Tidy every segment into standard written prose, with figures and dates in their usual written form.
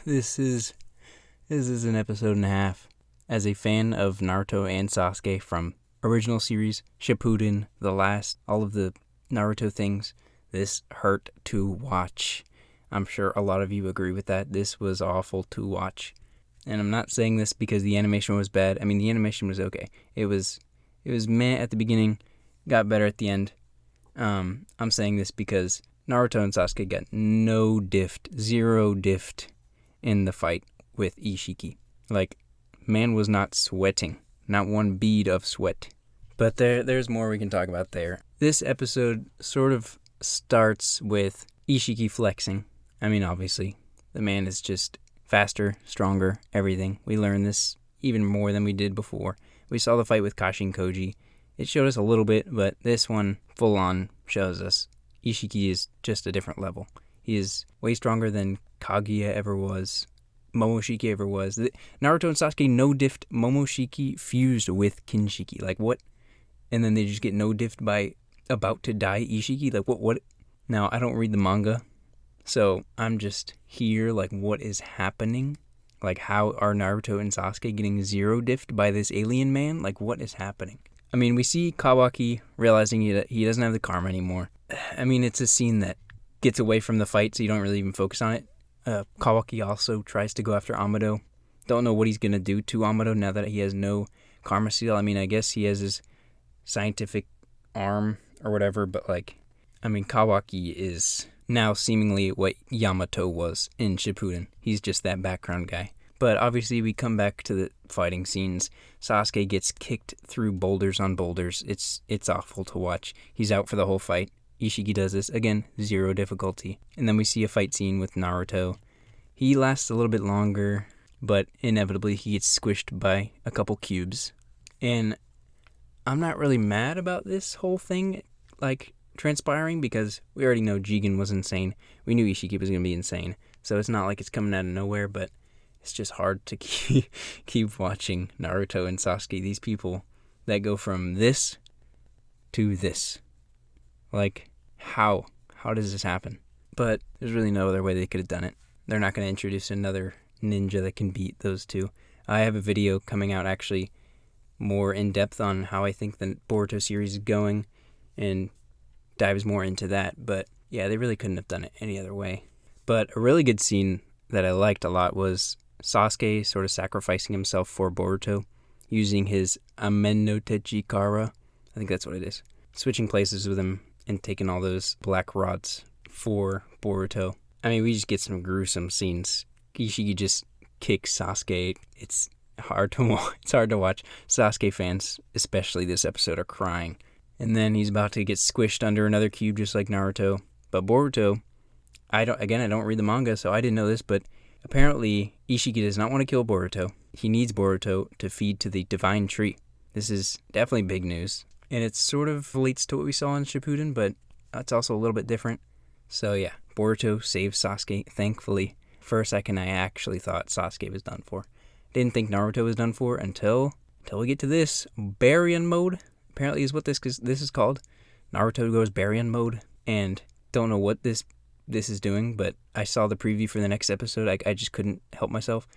This is an episode and a half. As a fan of Naruto and Sasuke from original series, Shippuden, The Last, all of the Naruto things, this hurt to watch. I'm sure a lot of you agree with that. This was awful to watch. And I'm not saying this because the animation was bad. I mean, the animation was okay. It was meh at the beginning, got better at the end. I'm saying this because Naruto and Sasuke got zero diffed in the fight with Isshiki. Like, man was not sweating. Not one bead of sweat. But there's more we can talk about there. This episode sort of starts with Isshiki flexing. I mean, obviously, the man is just faster, stronger, everything. We learned this even more than we did before. We saw the fight with Kashi and Koji. It showed us a little bit, but this one full on shows us Isshiki is just a different level. He is way stronger than Kaguya ever was, Momoshiki ever was. Naruto and Sasuke no-diffed Momoshiki fused with Kinshiki. Like, what? And then they just get no-diffed by about to die Isshiki? Like, what? Now, I don't read the manga, so I'm just here, like, what is happening? Like, how are Naruto and Sasuke getting zero-diffed by this alien man? Like, what is happening? I mean, we see Kawaki realizing he doesn't have the karma anymore. I mean, it's a scene that gets away from the fight, so you don't really even focus on it. Kawaki also tries to go after Amado. Don't know what he's going to do to Amado now that he has no karma seal. I mean, I guess he has his scientific arm or whatever, but, like, I mean, Kawaki is now seemingly what Yamato was in Shippuden. He's just that background guy. But obviously we come back to the fighting scenes. Sasuke gets kicked through boulders on boulders. It's awful to watch. He's out for the whole fight. Isshiki does this. Again, zero difficulty. And then we see a fight scene with Naruto. He lasts a little bit longer, but inevitably he gets squished by a couple cubes. And I'm not really mad about this whole thing, like, transpiring, because we already know Jigen was insane. We knew Isshiki was going to be insane. So it's not like it's coming out of nowhere, but it's just hard to keep watching Naruto and Sasuke, these people that go from this to this. Like, how does this happen? But there's really no other way they could have done it. They're not going to introduce another ninja that can beat those two. I have a video coming out actually more in depth on how I think the Boruto series is going and dives more into that. But yeah, they really couldn't have done it any other way. But a really good scene that I liked a lot was Sasuke sort of sacrificing himself for Boruto, using his Amen no Techikara. I think that's what it is. Switching places with him and taking all those black rods for Boruto. I mean, we just get some gruesome scenes. Isshiki just kicks Sasuke. It's hard to watch. Sasuke fans, especially this episode, are crying. And then he's about to get squished under another cube just like Naruto. But Boruto, I don't read the manga, so I didn't know this, but apparently Isshiki does not want to kill Boruto. He needs Boruto to feed to the divine tree. This is definitely big news. And it sort of relates to what we saw in Shippuden, but it's also a little bit different. So yeah, Boruto saves Sasuke, thankfully. For a second, I actually thought Sasuke was done for. Didn't think Naruto was done for until we get to this. Baryon mode, apparently, is what this is called. Naruto goes Baryon mode, and don't know what this is doing, but I saw the preview for the next episode. I just couldn't help myself.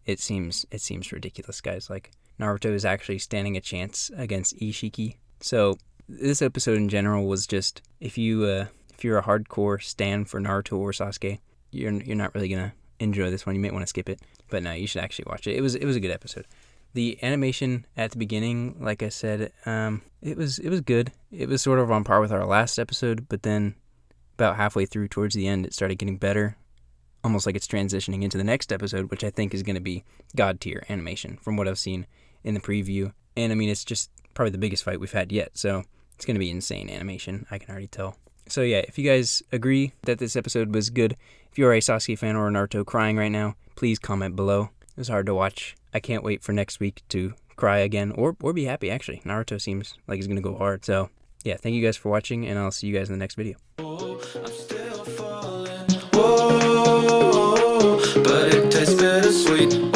It seems ridiculous, guys. Like, Naruto is actually standing a chance against Isshiki. So this episode in general was just, if you're a hardcore stan for Naruto or Sasuke, you're not really gonna enjoy this one. You might want to skip it, but no, you should actually watch it. It was a good episode. The animation at the beginning, like I said, it was good. It was sort of on par with our last episode, but then about halfway through towards the end, it started getting better, almost like it's transitioning into the next episode, which I think is going to be god tier animation from what I've seen in the preview. And I mean, it's just probably the biggest fight we've had yet, so it's going to be insane animation, I can already tell. So yeah, if you guys agree that this episode was good, if you're a Sasuke fan or a Naruto crying right now, please comment below. It was hard to watch. I can't wait for next week to cry again, or be happy, actually. Naruto seems like he's going to go hard. So yeah, thank you guys for watching, and I'll see you guys in the next video. I'm still falling. Whoa, but it tastes bittersweet.